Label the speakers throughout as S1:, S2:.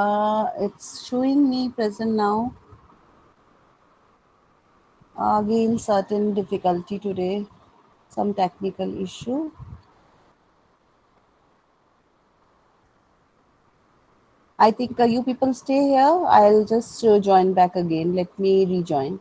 S1: It's showing me present now. Again, certain difficulty today, some technical issue. I think you people stay here. I'll just join back again. Let me rejoin.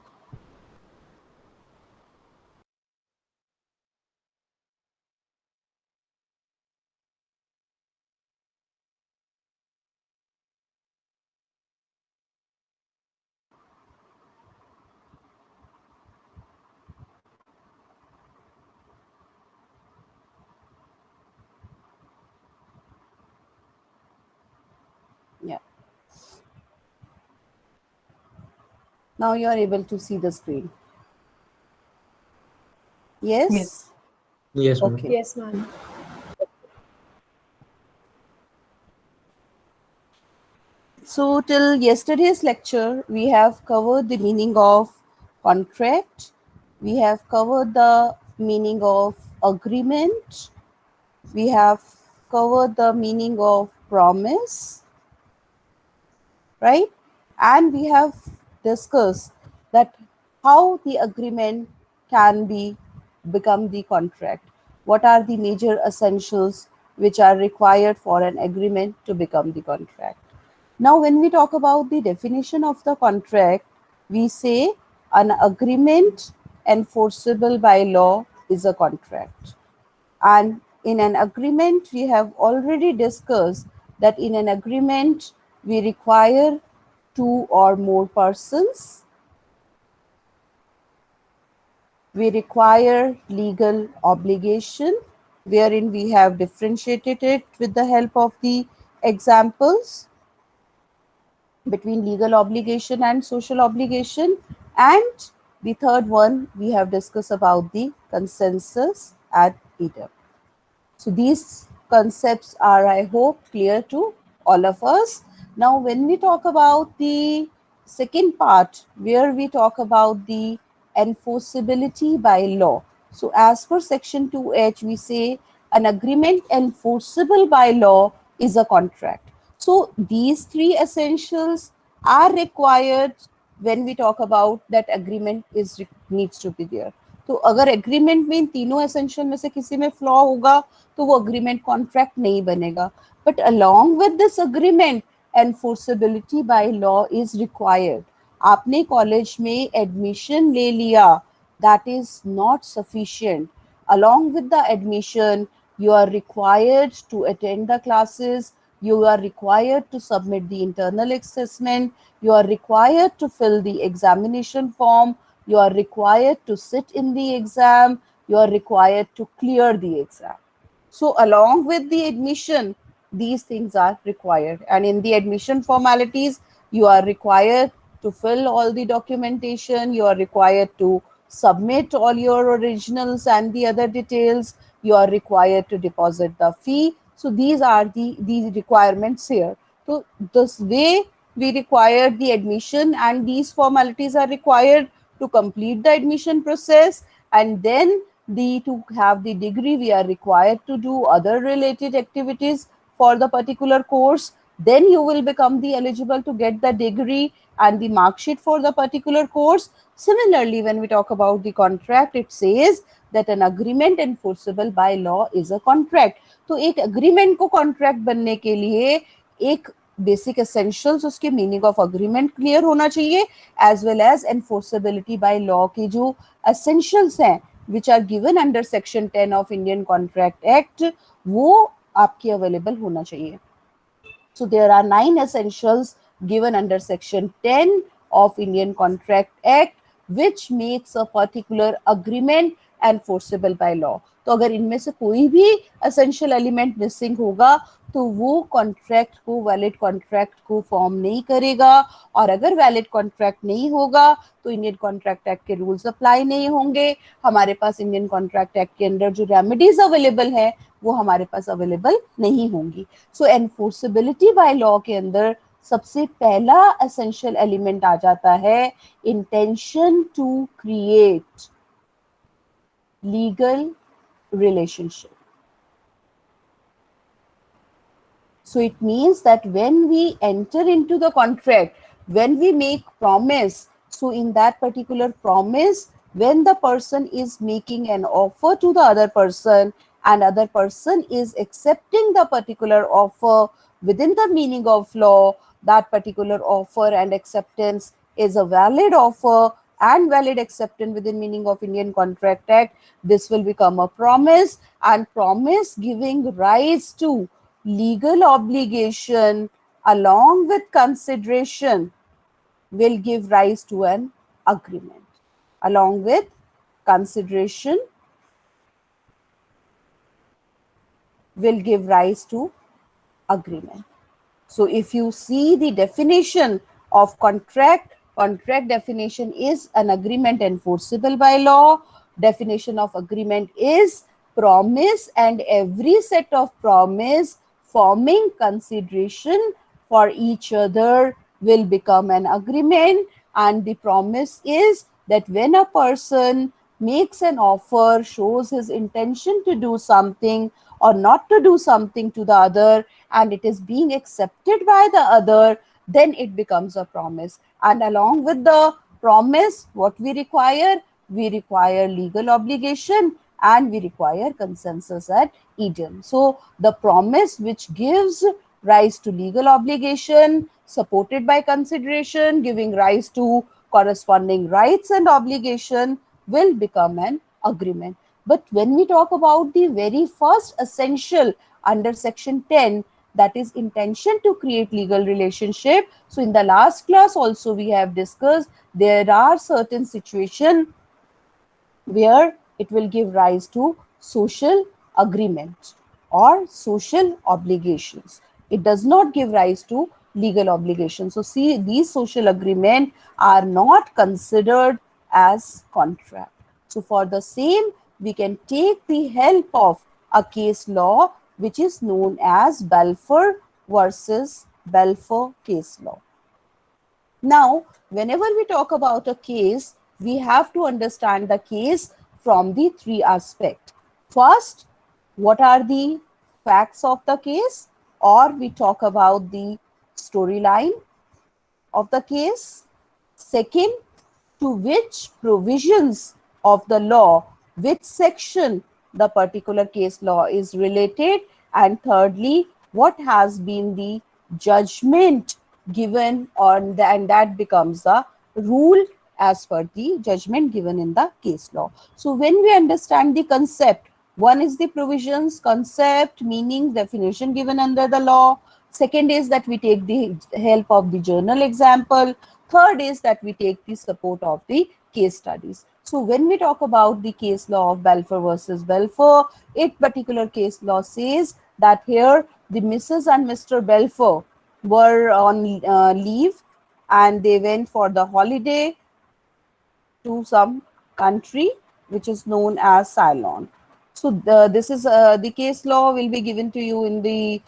S1: Yeah. Now you are able to see the screen.
S2: Yes.
S1: Yes?
S3: Yes, ma'am.
S1: Okay.
S2: Yes, ma'am.
S1: So, till yesterday's lecture, we have covered the meaning of contract, we have covered the meaning of agreement, we have covered the meaning of promise, right? And we have discussed that how the agreement can be become the contract. What are the major essentials which are required for an agreement to become the contract? Now, when we talk about the definition of the contract, we say an agreement enforceable by law is a contract. And in an agreement, we have already discussed that in an agreement, we require two or more persons. We require legal obligation, wherein we have differentiated it with the help of the examples between legal obligation and social obligation. And the third one, we have discussed about the consensus ad idem. So these concepts are, I hope, clear to all of us. Now, when we talk about the second part, where we talk about the enforceability by law. So as per section 2H, we say an agreement enforceable by law is a contract. So these three essentials are required when we talk about that agreement is needs to be there. तो अगर agreement में इन तीनों essential में से किसी में flaw होगा तो वो अग्रीमेंट कॉन्ट्रैक्ट नहीं बनेगा but along with this agreement enforceability by law is required आपने कॉलेज में एडमिशन ले लिया that is not sufficient along with the admission you are required to attend the classes you are required to submit the internal assessment you are required to fill the examination form you are required to sit in the exam you are required to clear the exam so along with the admission these things are required and in the admission formalities you are required to fill all the documentation you are required to submit all your originals and the other details you are required to deposit the fee so these are the requirements here so this way we require the admission and these formalities are required to complete the admission process and then the to have the degree we are required to do other related activities for the particular course then you will become the eligible to get the degree and the mark sheet for the particular course similarly when we talk about the contract it says that an agreement enforceable by law is a contract तो एक agreement को contract बनने के लिए एक basic essentials उसके meaning of agreement clear होना चाहिए as well as enforceability by law की जो एसेंशियल्स हैं which are given under section 10 of Indian Contract Act वो आपके अवेलेबल होना चाहिए so there are 9 essentials given under section 10 of Indian Contract Act which makes a particular agreement enforceable by law. तो अगर इनमें से कोई भी essential element missing होगा तो वो कॉन्ट्रैक्ट को वैलिड कॉन्ट्रैक्ट को फॉर्म नहीं करेगा और अगर वैलिड कॉन्ट्रैक्ट नहीं होगा तो इंडियन कॉन्ट्रैक्ट एक्ट के रूल्स अप्लाई नहीं होंगे हमारे पास इंडियन कॉन्ट्रैक्ट एक्ट के अंदर जो रेमेडीज अवेलेबल है वो हमारे पास अवेलेबल नहीं होंगी सो एनफोर्सेबिलिटी बाय लॉ के अंदर सबसे पहला एसेंशियल एलिमेंट आ जाता है intention to create legal relationship So it means that when we enter into the contract, when we make promise, so in that particular promise, when the person is making an offer to the other person and other person is accepting the particular offer within the meaning of law, that particular offer and acceptance is a valid offer and valid acceptance within meaning of Indian Contract Act, this will become a promise, and promise giving rise to legal obligation along with consideration will give rise to an agreement. Along with consideration will give rise to agreement. So if you see the definition of contract, contract definition is an agreement enforceable by law. Definition of agreement is promise and every set of promise forming consideration for each other will become an agreement. And the promise is that when a person makes an offer, shows his intention to do something or not to do something to the other, and it is being accepted by the other, then it becomes a promise. And along with the promise, what we require? We require legal obligation and we require consensus at idiom. So the promise which gives rise to legal obligation, supported by consideration, giving rise to corresponding rights and obligation, will become an agreement. But when we talk about the very first essential under section 10, that is intention to create legal relationship. So in the last class also we have discussed there are certain situations where it will give rise to social agreement or social obligations. It does not give rise to legal obligations. So see, these social agreement are not considered as contract. So for the same, we can take the help of a case law which is known as Balfour versus Balfour case law. Now, whenever we talk about a case, we have to understand the case from the three aspects. First, what are the facts of the case, or we talk about the storyline of the case. Second, to which provisions of the law, which section the particular case law is related. And thirdly, what has been the judgment given on the, and that becomes the rule as per the judgment given in the case law. So when we understand the concept, one is the provisions, concept, meaning, definition given under the law. Second is that we take the help of the journal example. Third is that we take the support of the case studies. So when we talk about the case law of Balfour versus Balfour, it particular case law says that here the Mrs. and Mr. Balfour were on leave and they went for the holiday to some country which is known as Ceylon. So this is the case law will be given to you in the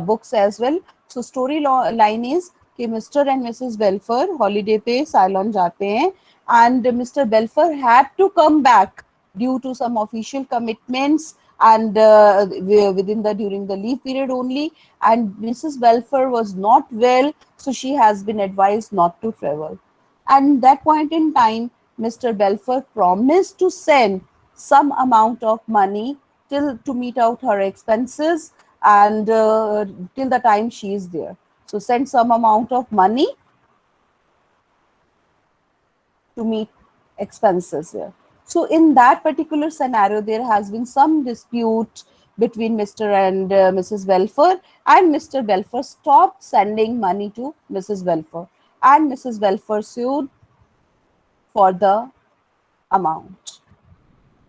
S1: books as well. So story law line is कि Mr. and Mrs. Balfour holiday पे Ceylon जाते हैं and Mr. Balfour had to come back due to some official commitments and within the during the leave period only, and Mrs. Balfour was not well, so she has been advised not to travel. And that point in time, Mr. Balfour promised to send some amount of money till to meet out her expenses and till the time she is there. So send some amount of money to meet expenses here. So in that particular scenario, there has been some dispute between Mr. and Mrs. Balfour, and Mr. Balfour stopped sending money to Mrs. Balfour, and Mrs. Balfour sued for the amount.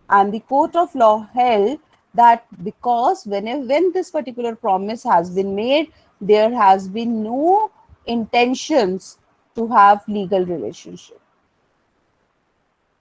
S1: And the court of law held that because when this particular promise has been made, there has been no intentions to have legal relationship.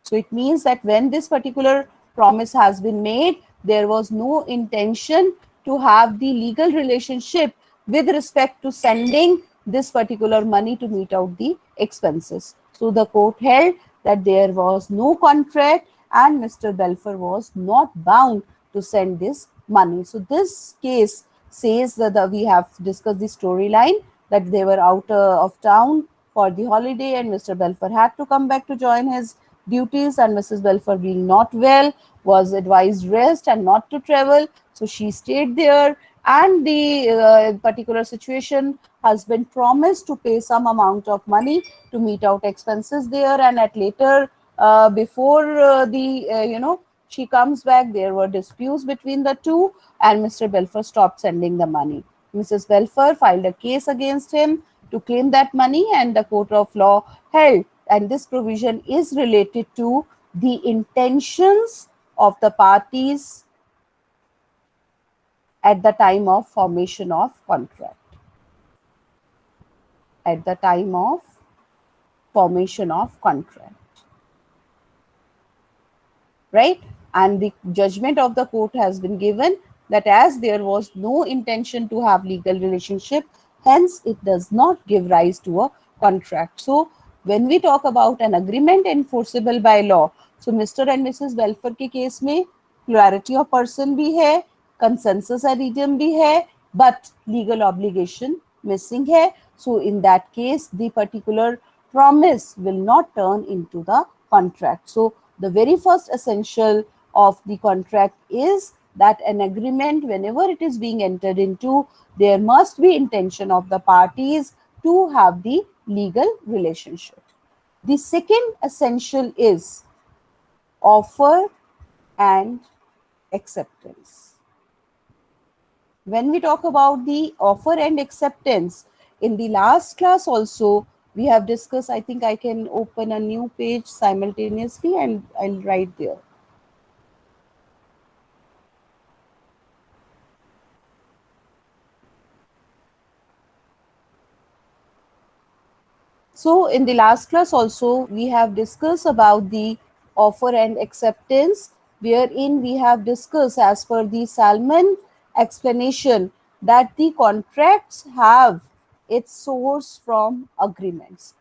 S1: So it means that when this particular promise has been made, there was no intention to have the legal relationship with respect to sending this particular money to meet out the expenses. So the court held that there was no contract and Mr. Balfour was not bound to send this money. So this case says that we have discussed the storyline that they were out of town for the holiday and Mr. Belfer had to come back to join his duties, and Mrs. Belfer, being not well, was advised rest and not to travel. So she stayed there, and the particular situation, husband promised to pay some amount of money to meet out expenses there, and at later before the she comes back, there were disputes between the two, and Mr. Belfer stopped sending the money. Mrs. Belfer filed a case against him to claim that money, and the court of law held, and this provision is related to the intentions of the parties at the time of formation of contract. At the time of formation of contract. Right? And the judgment of the court has been given that as there was no intention to have legal relationship, hence it does not give rise to a contract. So when we talk about an agreement enforceable by law, so Mr. and Mrs. Belfer के case में plurality of person भी है, consensus idiom भी है, but legal obligation missing है. So in that case, the particular promise will not turn into the contract. So the very first essential of the contract is that an agreement, whenever it is being entered into, there must be intention of the parties to have the legal relationship. The second essential is offer and acceptance. When we talk about the offer and acceptance, in the last class also, we have discussed, I think I can open a new page simultaneously and I'll write there. So in the last class also, we have discussed about the offer and acceptance, wherein we have discussed as per the Salmon explanation that the contracts have its source from agreements.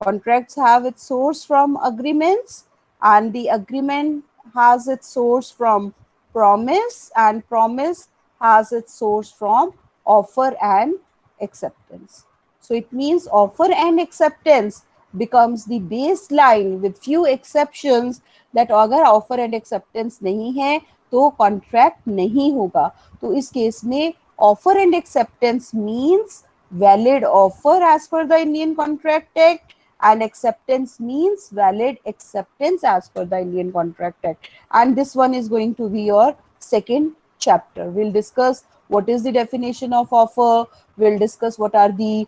S1: Contracts have its source from agreements, and the agreement has its source from promise, and promise has its source from offer and acceptance. So it means offer and acceptance becomes the baseline with few exceptions that अगर offer and acceptance नहीं है तो contract नहीं होगा. तो इस case में offer and acceptance means valid offer as per the Indian Contract Act, and acceptance means valid acceptance as per the Indian Contract Act. And this one is going to be your second chapter. We'll discuss what is the definition of offer. We'll discuss what are the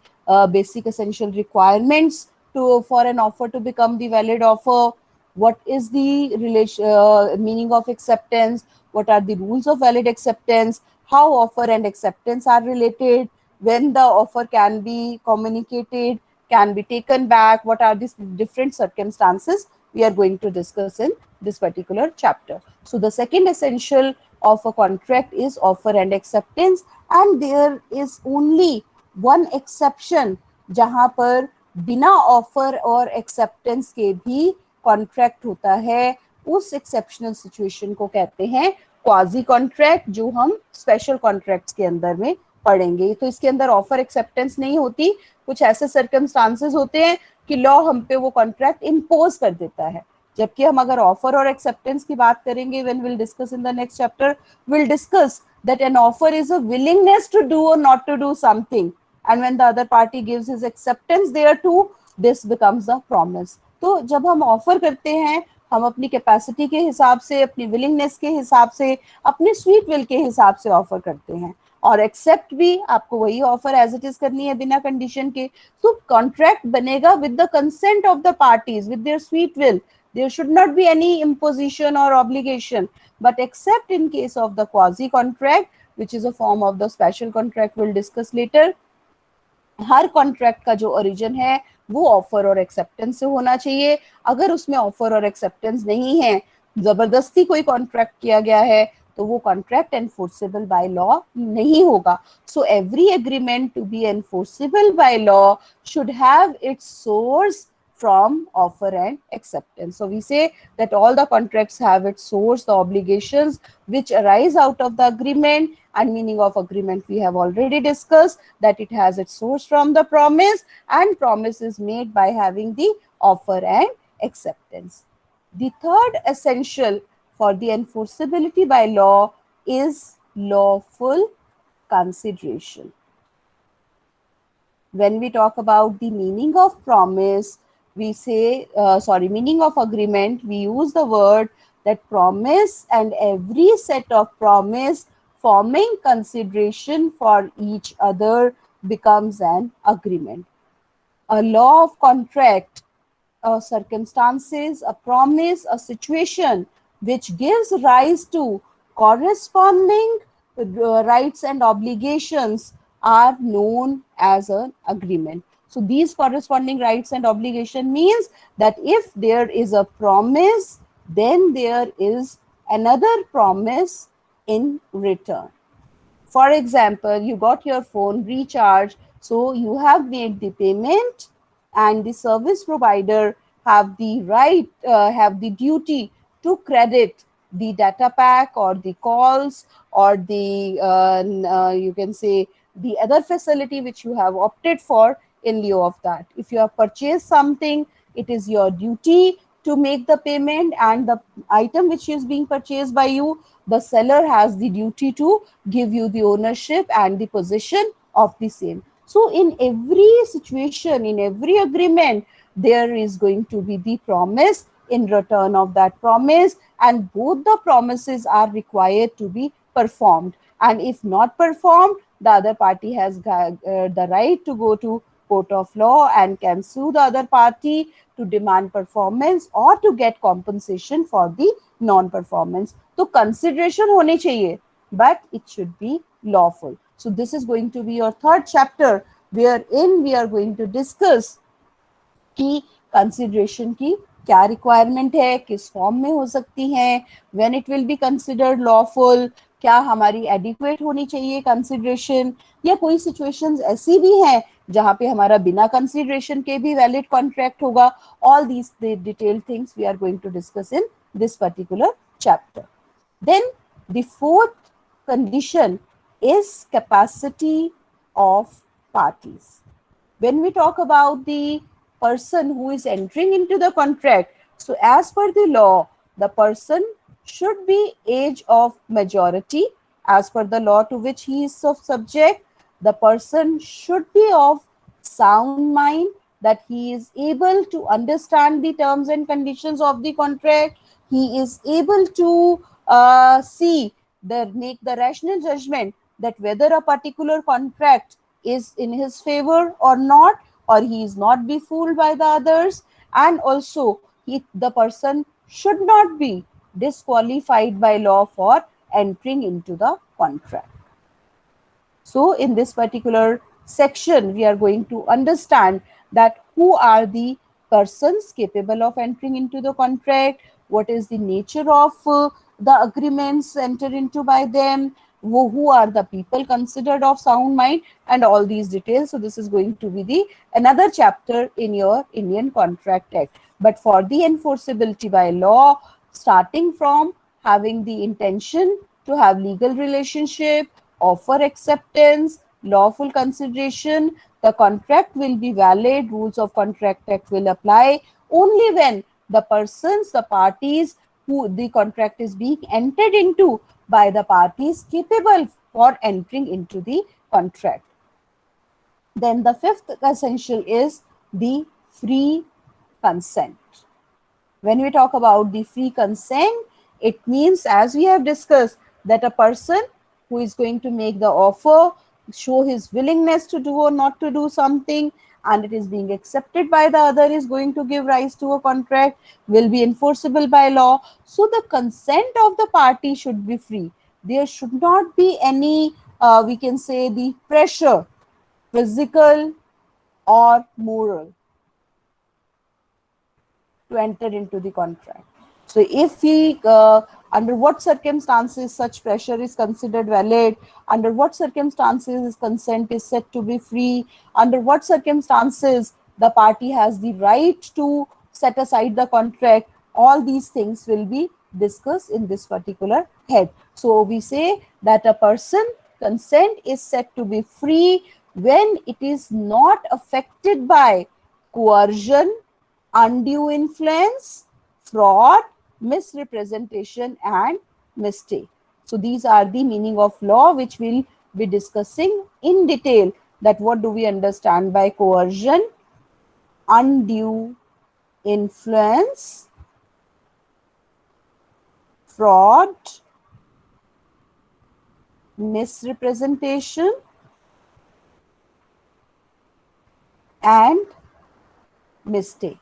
S1: basic essential requirements for an offer to become the valid offer. What is the meaning of acceptance? What are the rules of valid acceptance? How offer and acceptance are related? When the offer can be communicated, can be taken back? What are these different circumstances? We are going to discuss in this particular chapter. So the second essential of a contract is offer and acceptance, and there is only one exception जहां पर बिना offer और acceptance के भी contract होता है. उस exceptional situation को कहते हैं क्वाजी कॉन्ट्रैक्ट, जो हम स्पेशल कॉन्ट्रैक्ट्स के अंदर में पढ़ेंगे. तो इसके अंदर ऑफर एक्सेप्टेंस नहीं होती. कुछ ऐसे सर्कमस्टांसेस होते हैं कि लॉ हम पे वो कॉन्ट्रैक्ट इम्पोज कर देता है, जबकि हम अगर ऑफर और एक्सेप्टेंस की बात करेंगे, when will discuss in the next chapter, will discuss that an offer is a willingness to do or not to do something, and when the other party gives his acceptance thereto, this becomes a promise. तो जब हम offer करते हैं, हम अपनी capacity के हिसाब से, अपनी विलिंगनेस के हिसाब से, अपने स्वीट विल के हिसाब से ऑफर करते हैं, और एक्सेप्ट भी आपको वही ऑफर एज इट इज करनी है बिना कंडीशन के. तो कॉन्ट्रैक्ट बनेगा with the consent of the parties, with their sweet will. There should not be any imposition or obligation, but except in case of the quasi contract, which is a form of the special contract, we'll discuss later. Her contract का जो origin है वो offer और acceptance से होना चाहिए. अगर उसमें ऑफर और एक्सेप्टेंस नहीं है, जबरदस्ती कोई कॉन्ट्रैक्ट किया गया है, तो वो कॉन्ट्रैक्ट एनफोर्सेबल बाय लॉ नहीं होगा. So every agreement to be enforceable by law should have its source from offer and acceptance. So we say that all the contracts have its source, the obligations which arise out of the agreement, and meaning of agreement we have already discussed that it has its source from the promise, and promise is made by having the offer and acceptance. The third essential for the enforceability by law is lawful consideration. When we talk about the meaning of promise, we say, meaning of agreement, we use the word that promise and every set of promise forming consideration for each other becomes an agreement. A law of contract, circumstances, a promise, a situation which gives rise to corresponding rights and obligations are known as an agreement. So these corresponding rights and obligation means that if there is a promise, then there is another promise in return. For example, you got your phone recharged, so you have made the payment, and the service provider have the right, have the duty to credit the data pack or the calls or the, you can say, the other facility which you have opted for in lieu of that. If you have purchased something, it is your duty to make the payment, and the item which is being purchased by you, the seller has the duty to give you the ownership and the possession of the same. So in every situation, in every agreement, there is going to be the promise in return of that promise, and both the promises are required to be performed. And if not performed, the other party has the right to go to court of law and can sue the other party to demand performance or to get compensation for the non-performance. So consideration hone chahiye, but it should be lawful. So this is going to be your third chapter, wherein we are going to discuss कि consideration की क्या requirement है, किस form में हो सकती हैं, when it will be considered lawful, क्या हमारी एडिक्वेट होनी चाहिए कंसिडरेशन, या कोई सिचुएशंस ऐसी भी हैं जहां पे हमारा बिना कंसिडरेशन के भी वैलिड कॉन्ट्रैक्ट होगा. All these detailed things we are going to discuss in this particular chapter. Then the fourth condition is capacity of parties. When we talk about the person who is entering into the contract, so as per the law, the person should be age of majority as per the law to which he is subject. The person should be of sound mind, that he is able to understand the terms and conditions of the contract. He is able to make the rational judgment that whether a particular contract is in his favor or not, or he is not be fooled by the others. And also the person should not be disqualified by law for entering into the contract. So in this particular section, we are going to understand that who are the persons capable of entering into the contract, what is the nature of the agreements entered into by them, who are the people considered of sound mind, and all these details. So this is going to be the another chapter in your Indian Contract Act. But for the enforceability by law, starting from having the intention to have legal relationship, offer acceptance, lawful consideration, the contract will be valid, rules of Contract Act will apply only when the persons, the parties who the contract is being entered into by the parties capable for entering into the contract. Then the fifth essential is the free consent. When we talk about the free consent, it means, as we have discussed, that a person who is going to make the offer, show his willingness to do or not to do something, and it is being accepted by the other, is going to give rise to a contract, will be enforceable by law. So the consent of the party should be free. There should not be any, we can say, the pressure, physical or moral, to enter into the contract. So if he, under what circumstances such pressure is considered valid, under what circumstances his consent is said to be free, under what circumstances the party has the right to set aside the contract. All these things will be discussed in this particular head. So we say that a person consent is said to be free when it is not affected by coercion, undue influence, fraud, misrepresentation, and mistake. So these are the meaning of law which we'll be discussing in detail. That what do we understand by coercion, undue influence, fraud, misrepresentation, and mistake.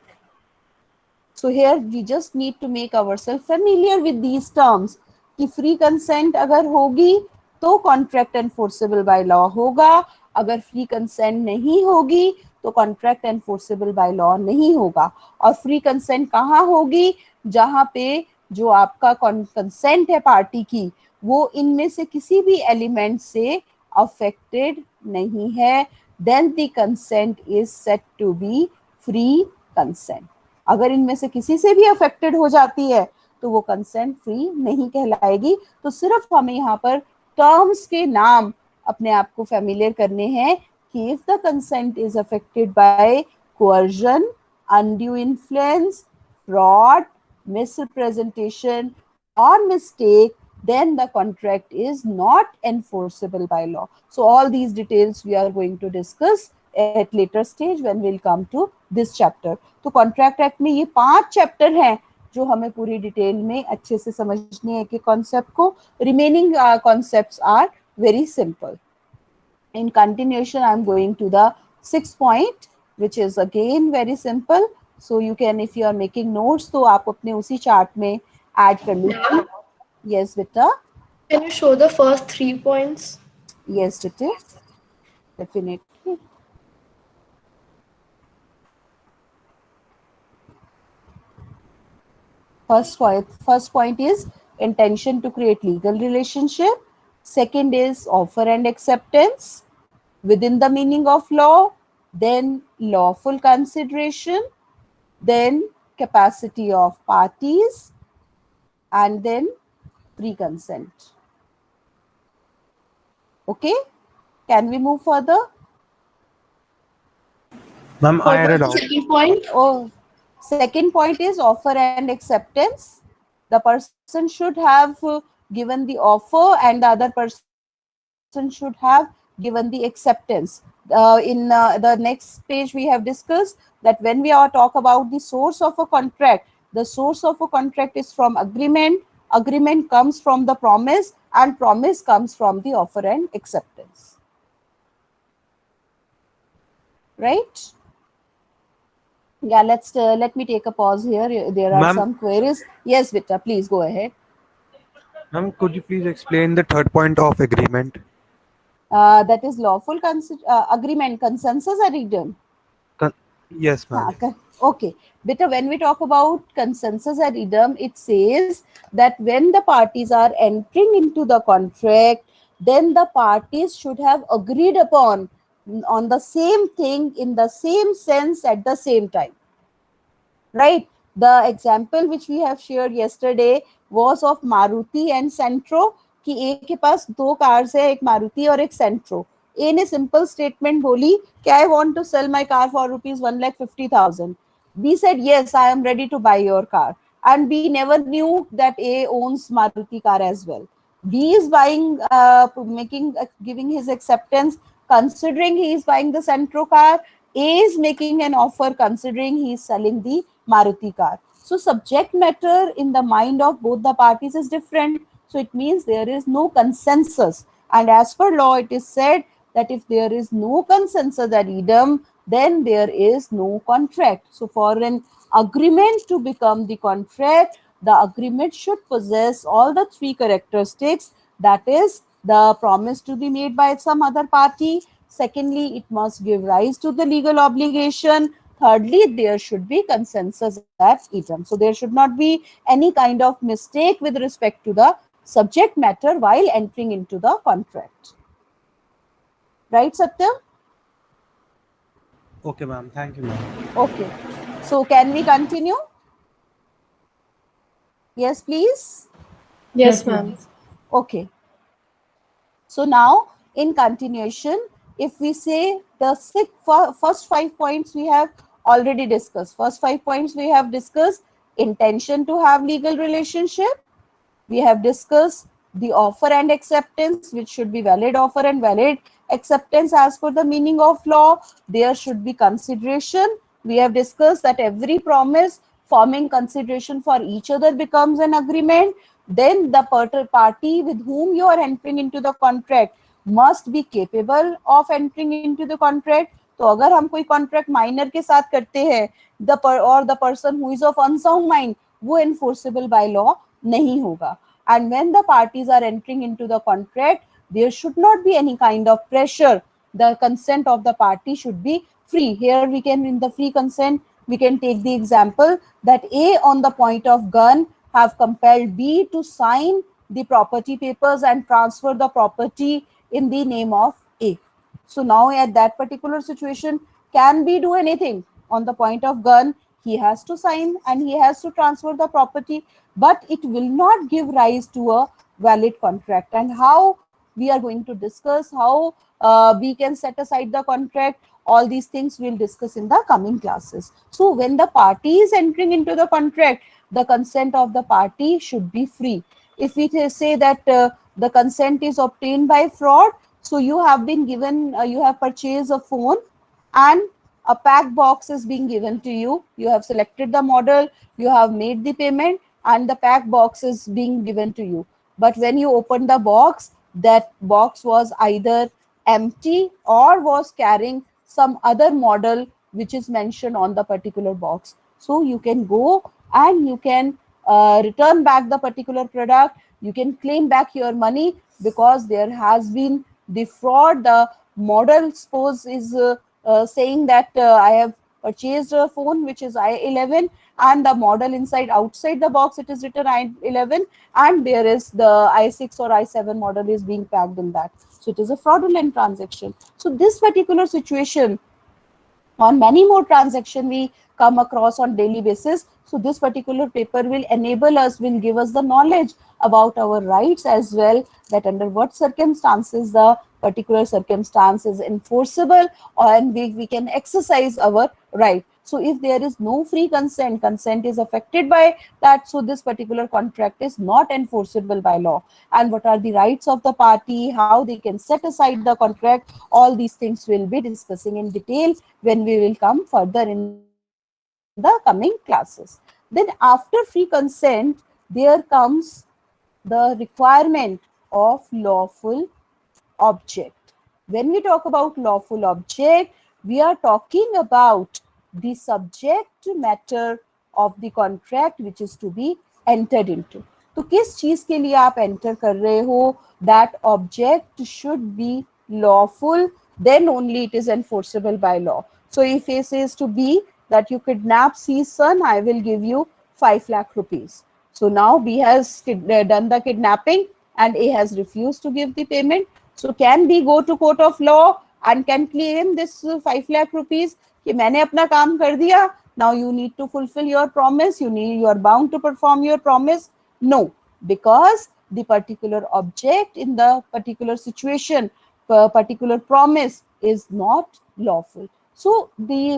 S1: So here we just need to make ourselves familiar with these terms कि free consent अगर होगी तो contract enforceable by law होगा, अगर free consent नहीं होगी तो contract enforceable by law नहीं होगा. और free consent कहाँ होगी? जहाँ पे जो आपका consent है पार्टी की वो इनमें से किसी भी एलिमेंट से affected नहीं है, then the consent is said to be free consent. अगर इनमें से किसी से भी अफेक्टेड हो जाती है तो वो कंसेंट फ्री नहीं कहलाएगी. तो सिर्फ हमें यहाँ पर टर्म्स के नाम अपने आप को फेमिलियर करने हैं कि if the consent is affected by coercion, undue influence, fraud, misrepresentation or mistake, then the contract is not enforceable by law. So all these details we are going to discuss at later stage when we'll come to this chapter. तो contract act में ये 5 chapter हैं जो हमें पूरी detail में अच्छे से समझनी है कि कॉन्सेप्ट को. Remaining concepts are very simple. In continuation, I'm going to the 6th point, which is again very simple. So you can, if you are making notes, तो आप अपने उसी चार्ट में ऐड कर लीजिए. Yes, बेटा.
S2: Can you show the first 3 points?
S1: Yes, बेटे. Definitely. First point is intention to create legal relationship. Second is offer and acceptance within the meaning of law. Then lawful consideration. Then capacity of parties. And then pre-consent. Okay? Can we move further?
S3: Ma'am, I had a
S2: What
S3: doubt.
S2: was the second point?
S1: Oh, second point is offer and acceptance. The person should have given the offer and the other person should have given the acceptance. In the next page we have discussed that when we are talk about the source of a contract, the source of a contract is from agreement, agreement comes from the promise, and promise comes from the offer and acceptance. Right? Yeah, let me take a pause here. There are some queries. Yes, Vita, please go ahead.
S3: Ma'am, could you please explain the third point of agreement?
S1: That is lawful agreement, consensus or idiom?
S3: Yes, ma'am.
S1: Okay. Beta, when we talk about consensus ad idem, it says that when the parties are entering into the contract, then the parties should have agreed upon on the same thing in the same sense at the same time. Right? The example which we have shared yesterday was of Maruti and Sentro. कि ए के पास 2 cars है, एक मारुति और एक सेंट्रो. ए ने simple statement बोली कि I want to sell my car for ₹1,50,000. B said yes, I am ready to buy your car, and B never knew that A owns Maruti car as well. B is buying, giving his acceptance considering he is buying the Sentro car. A is making an offer considering he is selling the Maruti car. So subject matter in the mind of both the parties is different. So it means there is no consensus. And as per law, it is said that if there is no consensus ad idem, then there is no contract. So for an agreement to become the contract, the agreement should possess all the 3 characteristics. That is, the promise to be made by some other party. Secondly, it must give rise to the legal obligation. Thirdly, there should be consensus ad idem. So there should not be any kind of mistake with respect to the subject matter while entering into the contract. Right, Satyam?
S3: Okay, ma'am. Thank you, ma'am.
S1: Okay. So can we continue? Yes, please.
S2: Yes, ma'am.
S1: Okay. So now in continuation, if we say the first 5 points we have already discussed. First 5 points we have discussed: intention to have legal relationship. We have discussed the offer and acceptance, which should be valid offer and valid acceptance as per the meaning of law. There should be consideration. We have discussed that every promise forming consideration for each other becomes an agreement. Then the party with whom you are entering into the contract must be capable of entering into the contract. तो अगर हम कोई contract minor के साथ करते हैं, the person who is of unsound mind, वो enforceable by law नहीं होगा. And when the parties are entering into the contract, there should not be any kind of pressure. The consent of the party should be free. Here we can, in the free consent, we can take the example that A on the point of gun have compelled B to sign the property papers and transfer the property in the name of A. So now at that particular situation, can B do anything? On the point of gun, he has to sign and he has to transfer the property, but it will not give rise to a valid contract. And how we are going to discuss how we can set aside the contract, all these things we'll discuss in the coming classes. So when the party is entering into the contract, the consent of the party should be free. If we say that the consent is obtained by fraud, so you have been given, you have purchased a phone and a pack box is being given to you. You have selected the model, you have made the payment, and the pack box is being given to you. But when you open the box, that box was either empty or was carrying some other model which is mentioned on the particular box. So you can go and you can return back the particular product. You can claim back your money because there has been the fraud. The model suppose is saying that I have purchased a phone which is i11, and the model inside, outside the box, it is written i11, and there is the i6 or i7 model is being packed in that. So it is a fraudulent transaction. So this particular situation, on many more transactions we come across on daily basis. So this particular paper will enable us, will give us the knowledge about our rights as well, that under what circumstances the particular circumstance is enforceable, and we can exercise our right. So if there is no free consent, consent is affected by that, so this particular contract is not enforceable by law. And what are the rights of the party, how they can set aside the contract, all these things we'll be discussing in detail when we will come further in the coming classes. Then after free consent, there comes the requirement of lawful object. When we talk about lawful object, we are talking about the subject matter of the contract which is to be entered into. तो किस चीज के लिए आप enter कर रहे हो, that object should be lawful, then only it is enforceable by law. So if A says to B that you kidnap C's son, I will give you 5 lakh rupees. So now B has done the kidnapping and A has refused to give the payment. So can B go to court of law and can claim this 5 lakh rupees कि मैंने अपना काम कर दिया, now you need to fulfill your promise, you are bound to perform your promise? No, because the particular object in the particular situation, particular promise is not lawful. So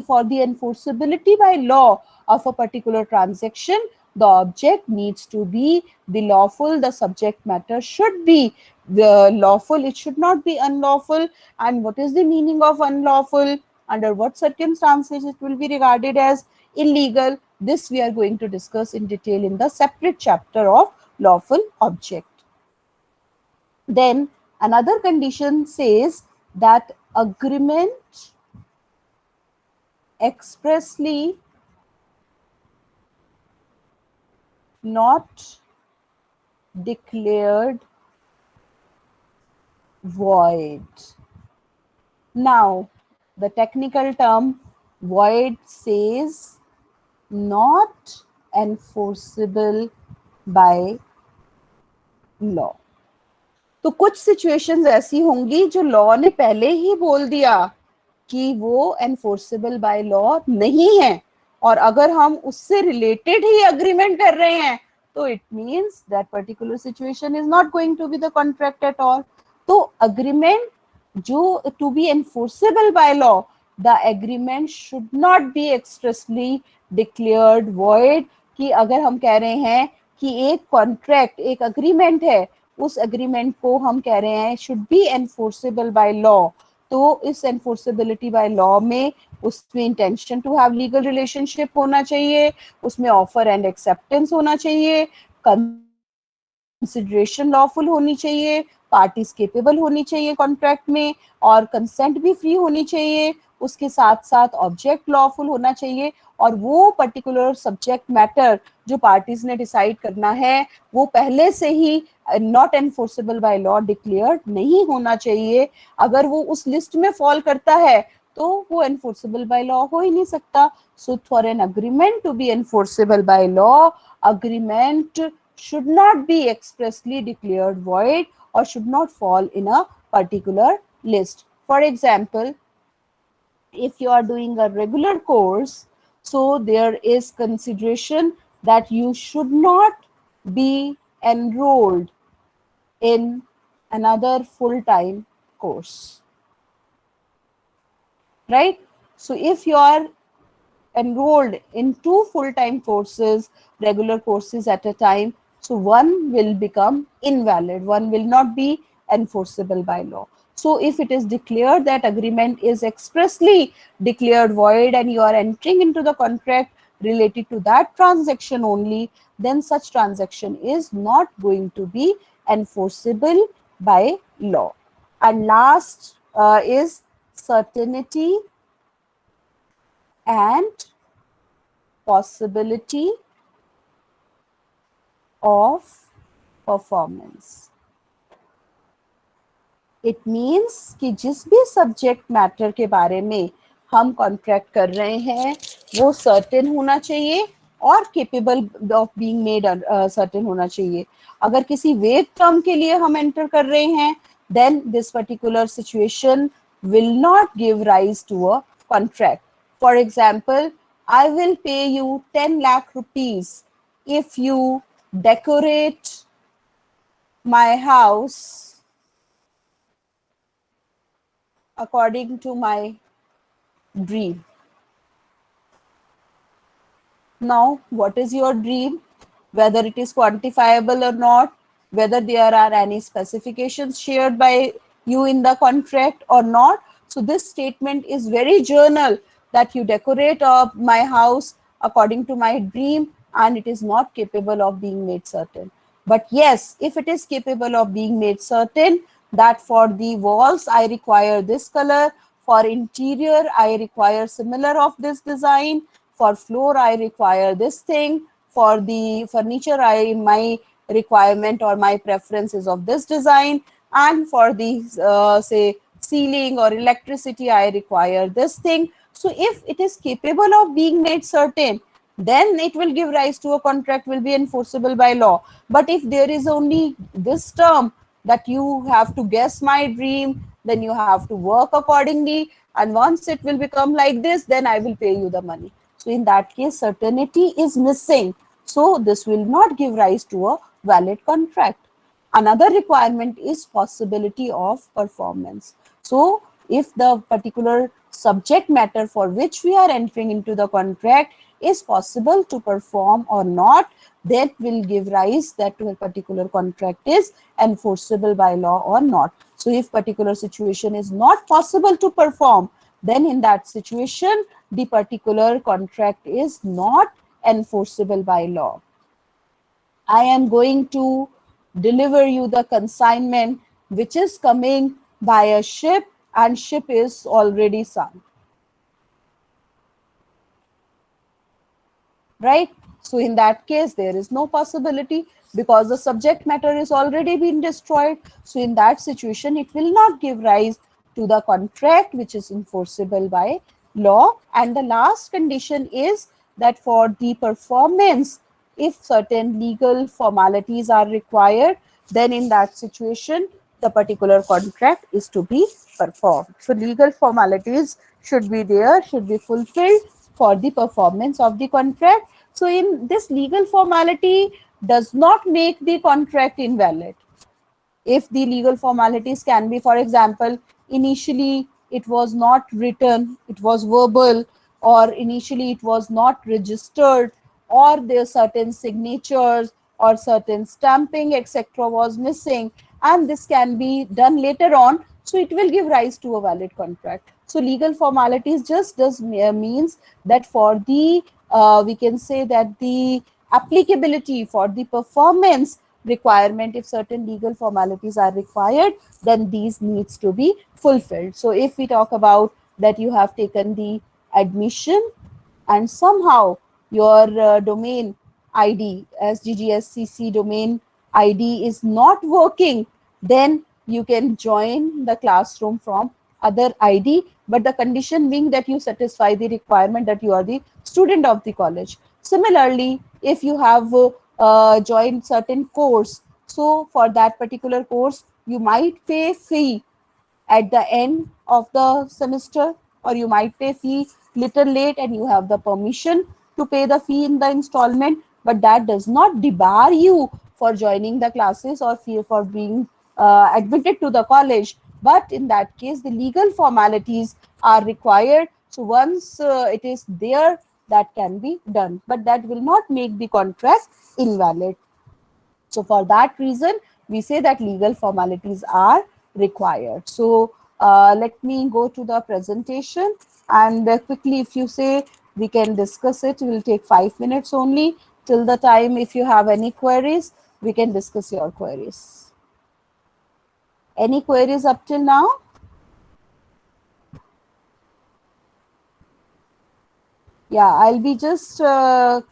S1: for the enforceability by law of a particular transaction, the object needs to be the lawful, the subject matter should be the lawful, it should not be unlawful. And what is the meaning of unlawful? Under what circumstances it will be regarded as illegal? This we are going to discuss in detail in the separate chapter of lawful object. Then another condition says that agreement expressly not declared void. Now, the technical term void says not enforceable by law. तो कुछ situations ऐसी होंगी जो law ने पहले ही बोल दिया कि वो एनफोर्सेबल बाय लॉ नहीं है, और अगर हम उससे रिलेटेड ही अग्रीमेंट कर रहे हैं तो it means that particular situation is not going to be the contract at all. तो अग्रीमेंट जो to be enforceable by law, the agreement should not be expressly declared void. कि अगर हम कह रहे हैं कि एक कॉन्ट्रैक्ट, एक अग्रीमेंट है, उस अग्रीमेंट को हम कह रहे हैं should be enforceable by law, तो इस एनफोर्सेबिलिटी बाय लॉ में उसमें intention to have legal relationship होना चाहिए, उसमें ऑफर एंड एक्सेप्टेंस होना चाहिए, कंसिडरेशन लॉफुल होनी चाहिए, पार्टीज केपेबल होनी चाहिए कॉन्ट्रैक्ट में, और कंसेंट भी फ्री होनी चाहिए, उसके साथ साथ ऑब्जेक्ट लॉफुल होना चाहिए, और वो पर्टिकुलर सब्जेक्ट मैटर जो पार्टीज ने डिसाइड करना है वो पहले से ही not enforceable by law declared नहीं होना चाहिए. अगर वो उस लिस्ट में फॉल करता है तो वो एनफोर्सेबल बाय लॉ हो ही नहीं सकता. So for an agreement to be enforceable by law, agreement should not be expressly declared void or should not fall in a particular list. For example, if you are doing a regular course, so there is consideration that you should not be enrolled in another full-time course, right? So if you are enrolled in two full-time courses, regular courses at a time, so one will become invalid, one will not be enforceable by law. So if it is declared that agreement is expressly declared void and you are entering into the contract related to that transaction only, then such transaction is not going to be enforceable by law. And last is certainty and possibility of performance. It means कि जिस भी subject matter के बारे में हम contract कर रहे हैं वो सर्टेन होना चाहिए और capable of being made certain होना चाहिए. अगर किसी वेग टर्म के लिए हम एंटर कर रहे हैं then this particular situation will not give rise to a contract. For example, I will pay you 10 lakh rupees if you decorate my house according to my dream. Now, what is your dream? Whether it is quantifiable or not, whether there are any specifications shared by you in the contract or not. So this statement is very general that you decorate my house according to my dream and it is not capable of being made certain. But yes, if it is capable of being made certain that for the walls I require this color, for interior I require similar of this design, for floor I require this thing, for the furniture my requirement or my preference is of this design, and for the say ceiling or electricity I require this thing. So if it is capable of being made certain, then it will give rise to a contract, will be enforceable by law. But if there is only this term that you have to guess my dream, then you have to work accordingly, and once it will become like this, then I will pay you the money. So in that case, certainty is missing. So this will not give rise to a valid contract. Another requirement is possibility of performance. So if the particular subject matter for which we are entering into the contract is possible to perform or not, that will give rise that a particular contract is enforceable by law or not. So if particular situation is not possible to perform, then in that situation, the particular contract is not enforceable by law. I am going to deliver you the consignment which is coming by a ship and ship is already sunk. Right? So in that case, there is no possibility because the subject matter is already been destroyed. So in that situation, it will not give rise to the contract which is enforceable by law. And the last condition is that for the performance, if certain legal formalities are required, then in that situation, the particular contract is to be performed. So legal formalities should be there, should be fulfilled for the performance of the contract. So in this, legal formality does not make the contract invalid. If the legal formalities can be, for example, initially it was not written, it was verbal, or initially it was not registered, or there certain signatures or certain stamping etc was missing, and this can be done later on, so it will give rise to a valid contract. So legal formalities just does means that for the we can say that the applicability for the performance requirement, if certain legal formalities are required, then these needs to be fulfilled. So if we talk about that you have taken the admission and somehow your domain ID as GGSCC domain ID is not working, then you can join the classroom from other ID, but the condition being that you satisfy the requirement that you are the student of the college. Similarly, if you have joined certain course, so for that particular course you might pay fee at the end of the semester, or you might pay fee little late and you have the permission to pay the fee in the installment, but that does not debar you for joining the classes or fee for being admitted to the college. But in that case the legal formalities are required, so once it is there, that can be done, but that will not make the contract invalid. So for that reason, we say that legal formalities are required. So let me go to the presentation, and quickly, if you say we can discuss it, it will take 5 minutes only. Till the time, if you have any queries, we can discuss your queries. Any queries up till now? Yeah, I'll be just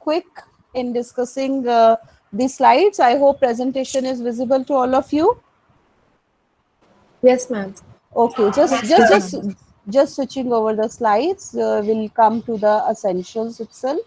S1: quick in discussing the slides. I hope presentation is visible to all of you.
S2: Yes, ma'am.
S1: Okay, just switching over the slides. We'll come to the essentials itself.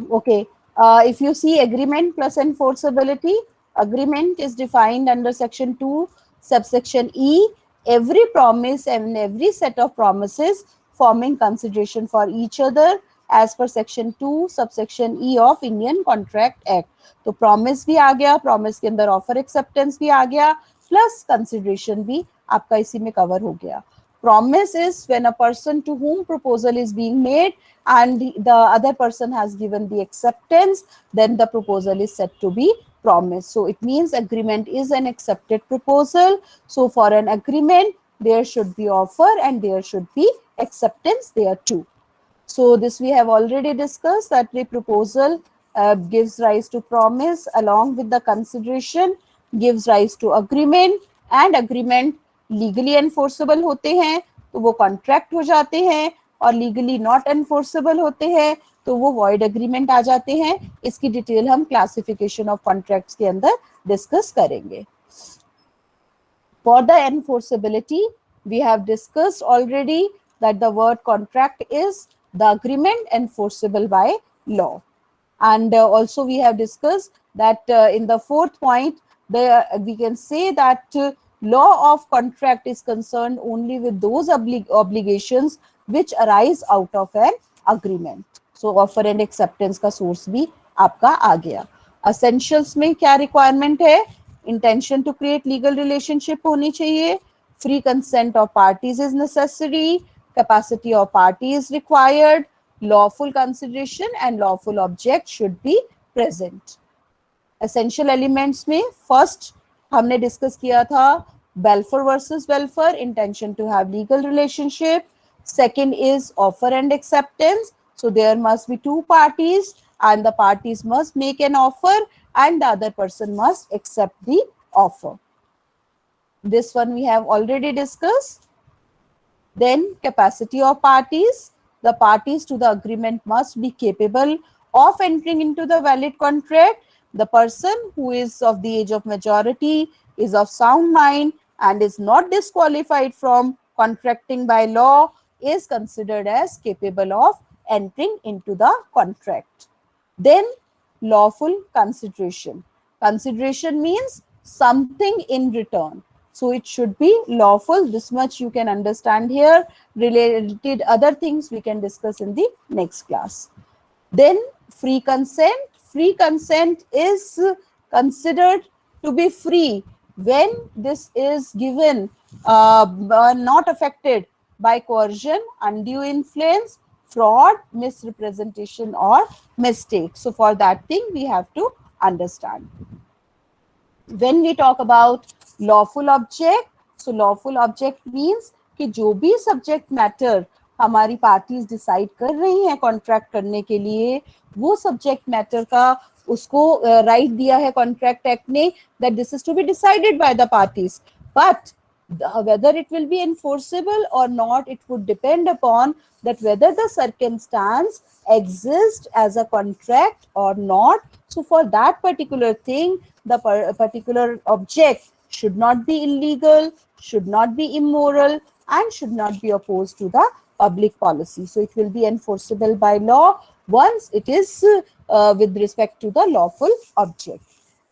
S1: Okay, if you see agreement plus enforceability, agreement is defined under section 2, subsection E. Every promise and every set of promises forming consideration for each other as per section 2, subsection E of Indian Contract Act. तो promise भी आ गया, promise के अंदर offer acceptance भी आ गया, plus consideration भी आपका इसी में cover हो गया. Promise is when a person to whom proposal is being made and the other person has given the acceptance, then the proposal is said to be promise. So it means agreement is an accepted proposal. So for an agreement, there should be offer and there should be acceptance there too. So this we have already discussed, that the proposal gives rise to promise along with the consideration, gives rise to agreement, and agreement legally enforceable होते हैं तो वो contract हो जाते हैं, और legally not enforceable होते हैं तो वो void agreement आ जाते हैं. इसकी डिटेल हम classification of contracts के अंदर डिस्कस करेंगे. For the enforceability, we have discussed already that the word contract is the agreement enforceable by law. And also we have discussed that in the fourth point, we can say that law of contract is concerned only with those obligations which arise out of an agreement. So offer and acceptance का source भी आपका आ गया. Essentials में क्या requirement है? Intention to create legal relationship होनी चाहिए. Free consent of parties is necessary. Capacity of party is required. Lawful consideration and lawful object should be present. Essential elements में first हमने discuss किया था Balfour versus Welfare, intention to have legal relationship. Second is offer and acceptance. So there must be two parties and the parties must make an offer and the other person must accept the offer. This one we have already discussed. Then capacity of parties. The parties to the agreement must be capable of entering into the valid contract. The person who is of the age of majority, is of sound mind and is not disqualified from contracting by law is considered as capable of entering into the contract. Then lawful consideration. Consideration means something in return. So it should be lawful. This much you can understand here. Related other things we can discuss in the next class. Then free consent. Free consent is considered to be free when this is given not affected by coercion, undue influence, fraud, misrepresentation, or mistake. So for that thing we have to understand. When we talk about lawful object, so lawful object means कि जो भी subject matter हमारी parties decide कर रही हैं contract करने के लिए, वो सब्जेक्ट मैटर का उसको राइट दिया है कॉन्ट्रैक्ट एक्ट ने that this is to be decided by the parties, but whether it will be enforceable or not, it would depend upon that whether the circumstance exists as a contract or not. So for that particular thing, the particular object should not be illegal, should not be immoral, and should not be opposed to the public policy. So it will be enforceable by law once it is with respect to the lawful object.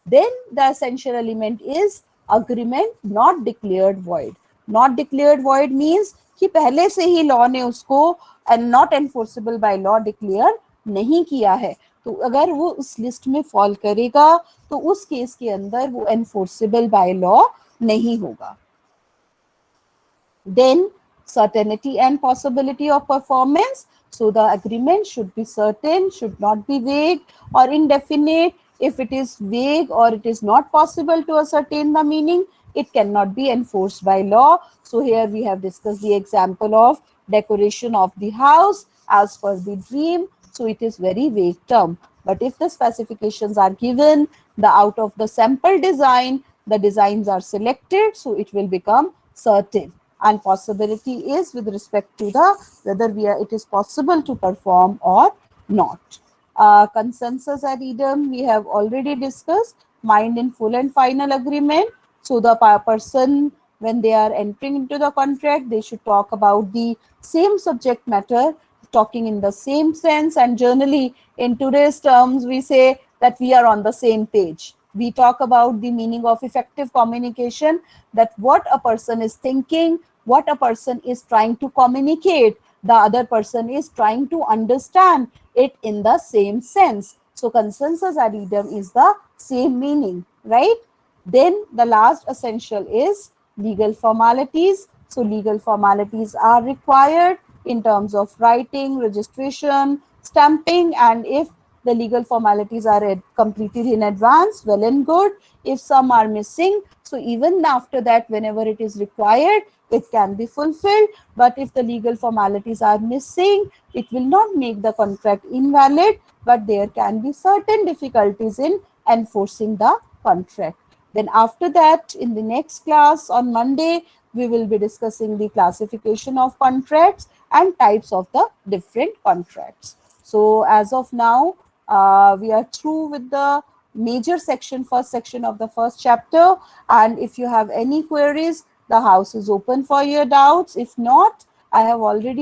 S1: Then the essential element is agreement not declared void. Not declared void means कि पहले से ही law ने उसको and not enforceable by law declare नहीं किया है, तो अगर वो उस लिस्ट में फॉल करेगा तो उस केस के अंदर वो enforceable by law नहीं होगा. Then certainty and possibility of performance. So the agreement should be certain, should not be vague or indefinite. If it is vague or it is not possible to ascertain the meaning, it cannot be enforced by law. So here we have discussed the example of decoration of the house as per the dream. So it is very vague term. But if the specifications are given, the out of the sample design, the designs are selected, so it will become certain. And possibility is with respect to the whether it is possible to perform or not. Consensus ad idem we have already discussed. Mind in full and final agreement. So the person, when they are entering into the contract, they should talk about the same subject matter, talking in the same sense, and generally in today's terms we say that we are on the same page. We talk about the meaning of effective communication, that what a person is thinking, what a person is trying to communicate, the other person is trying to understand it in the same sense. So consensus ad idem is the same meaning, right? Then the last essential is legal formalities. So legal formalities are required in terms of writing, registration, stamping, and if the legal formalities are completed in advance, well and good. If some are missing, so even after that, whenever it is required, it can be fulfilled. But if the legal formalities are missing, it will not make the contract invalid, but there can be certain difficulties in enforcing the contract. Then after that, in the next class on Monday, we will be discussing the classification of contracts and types of the different contracts. So as of now, we are through with the major section, first section of the first chapter. And if you have any queries, the house is open for your doubts. If not, I have already